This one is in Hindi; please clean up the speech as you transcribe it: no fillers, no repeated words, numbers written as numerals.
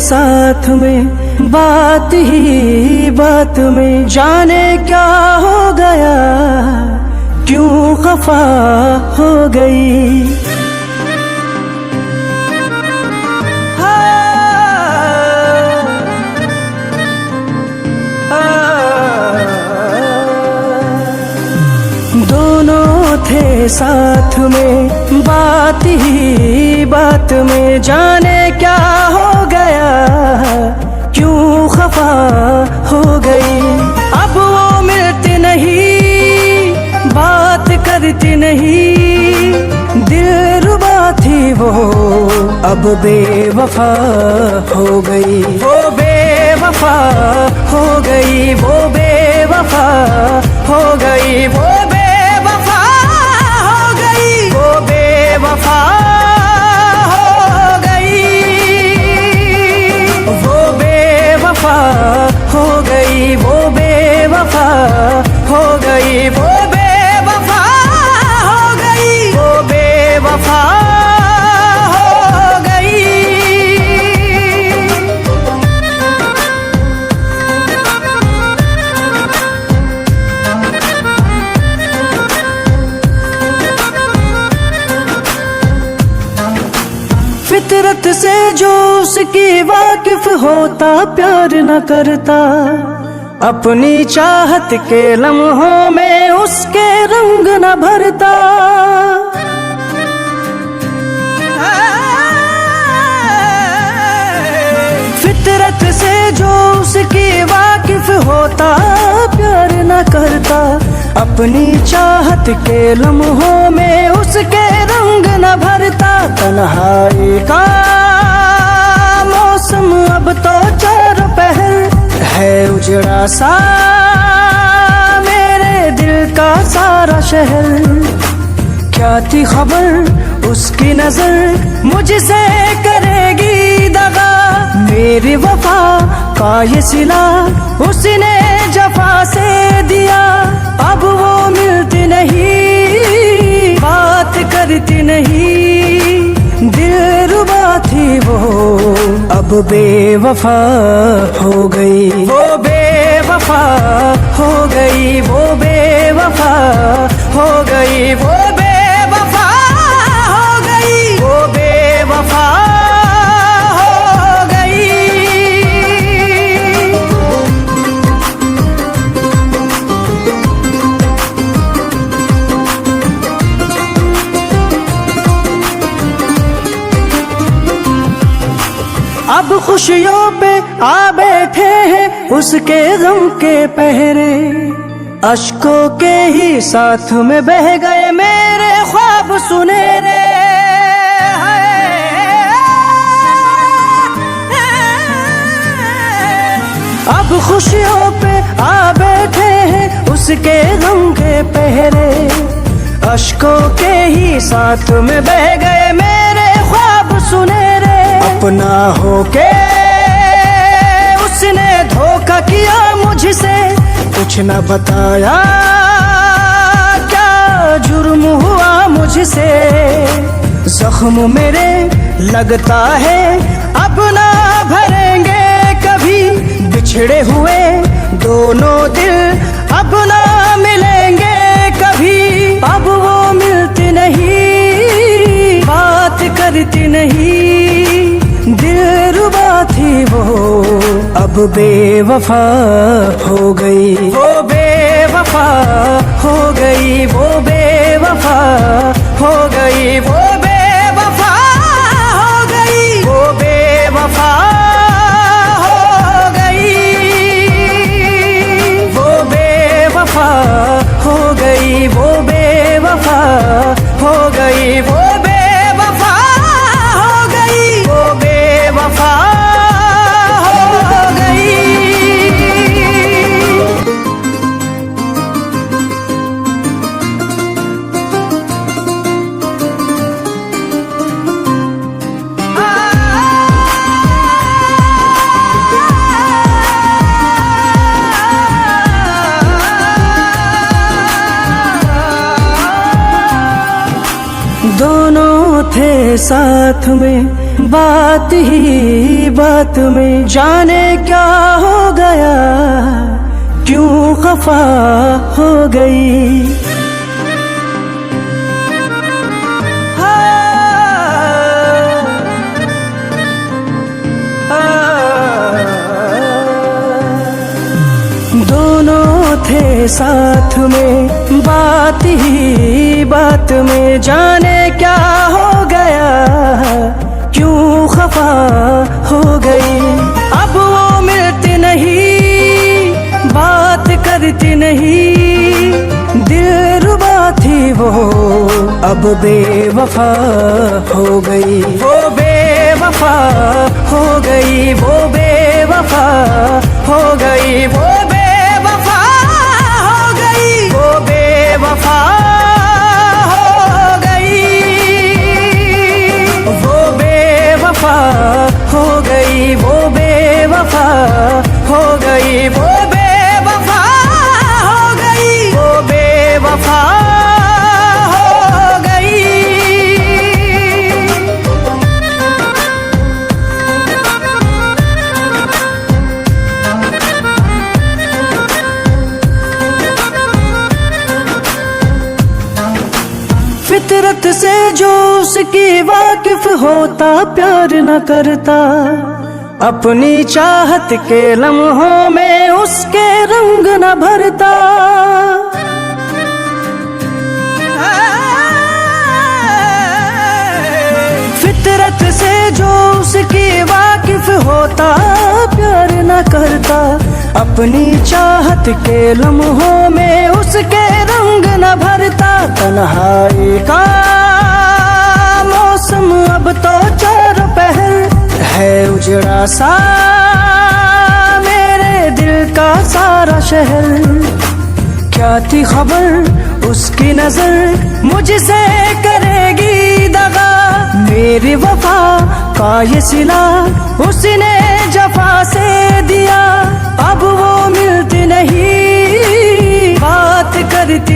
साथ में, बात ही बात में जाने क्या हो गया, क्यों खफा हो गई। दोनों थे साथ में, बात ही बात में जाने क्या हो गया, क्यों खफा हो गई। अब वो मिलती नहीं, बात करती नहीं, दिलरुबा थी वो अब बेवफा हो गई। वो बेवफा हो गई, वो बेवफा हो गई, वो बेवफा हो गई, वो बेवफा हो गई, वो बेवफा हो गई, वो बेवफा हो गई, वो बेवफा हो गई, वो बेवफा हो गई। फितरत से जो उसकी वाकिफ होता, प्यार न करता, अपनी चाहत के लम्हों में उसके रंग न भरता। फितरत से जो उसकी वाकिफ होता, प्यार न करता, अपनी चाहत के लम्हों में उसके रंग न भरता। तन्हाई का मौसम अब तो चारों पहर है उजड़ा सा, मेरे दिल का सारा शहर। क्या थी खबर उसकी नजर मुझसे करेगी दगा, मेरी वफा का ये सिला उसने जफा से दिया। अब वो मिलती नहीं, बात करती नहीं, दिलरुबा थी वो अब बेवफा हो गई। वो बेवफा हो गई, वो बेवफा हो गई, वो बेवफा हो गई, वो बेवफा हो गई। अब खुशियों पे आ बैठे हैं उसके गम के पहरे, अश्कों के ही साथ में बह गए मेरे ख्वाब सुनहरे। अब खुशियों पे आ बैठे हैं उसके गम के पहरे, अश्कों के ही साथ में बह गए मेरे ख्वाब सुनहरे। अपना होके उसने धोखा किया मुझसे, कुछ न बताया क्या जुर्म हुआ मुझसे। जख्म मेरे लगता है अब ना भरेंगे कभी, बिछड़े हुए दोनों दिल अब ना मिलेंगे कभी। अब वो मिलती नहीं, बात करती नहीं, दिलरुबा थी वो अब बेवफा हो गई। वो बेवफा हो गई, वो बेवफा हो गई, वो बेवफा हो गई, वो बेवफा हो गई, वो बेवफा हो गई, वो बेवफा हो गई, वो बेवफा हो गई, वो बेवफा हो गई। दोनों थे साथ में, बात ही बात में जाने क्या हो गया, क्यों खफा हो गई। दोनों थे साथ में, बात ही बात में जाने क्या हो गया, क्यों खफा हो गई। अब वो मिलती नहीं, बात करती नहीं, दिलरुबा थी वो अब बेवफा हो गई। वो बेवफा हो गई, वो बेवफा हो गई, वो बेवफा हो गई, वो बेवफा हो गई, वो बेवफा हो गई, वो बेवफा हो गई, वो बेवफा हो गई, वो बेवफा हो गई। फितरत से जो उसकी वाकिफ होता, प्यार न करता, अपनी चाहत के लम्हों में उसके रंग न भरता। फितरत से जो उसकी वाकिफ होता, प्यार न करता, अपनी चाहत के लम्हों में उसके रंग न भरता। तन्हाई का मौसम अब तो चारों पहर है उजड़ा सा, मेरे दिल का सारा शहर। क्या थी खबर उसकी नजर मुझसे करेगी दगा, मेरी वफा का ये सिला उसने जफा से दिया। अब वो मिलती नहीं, बात करती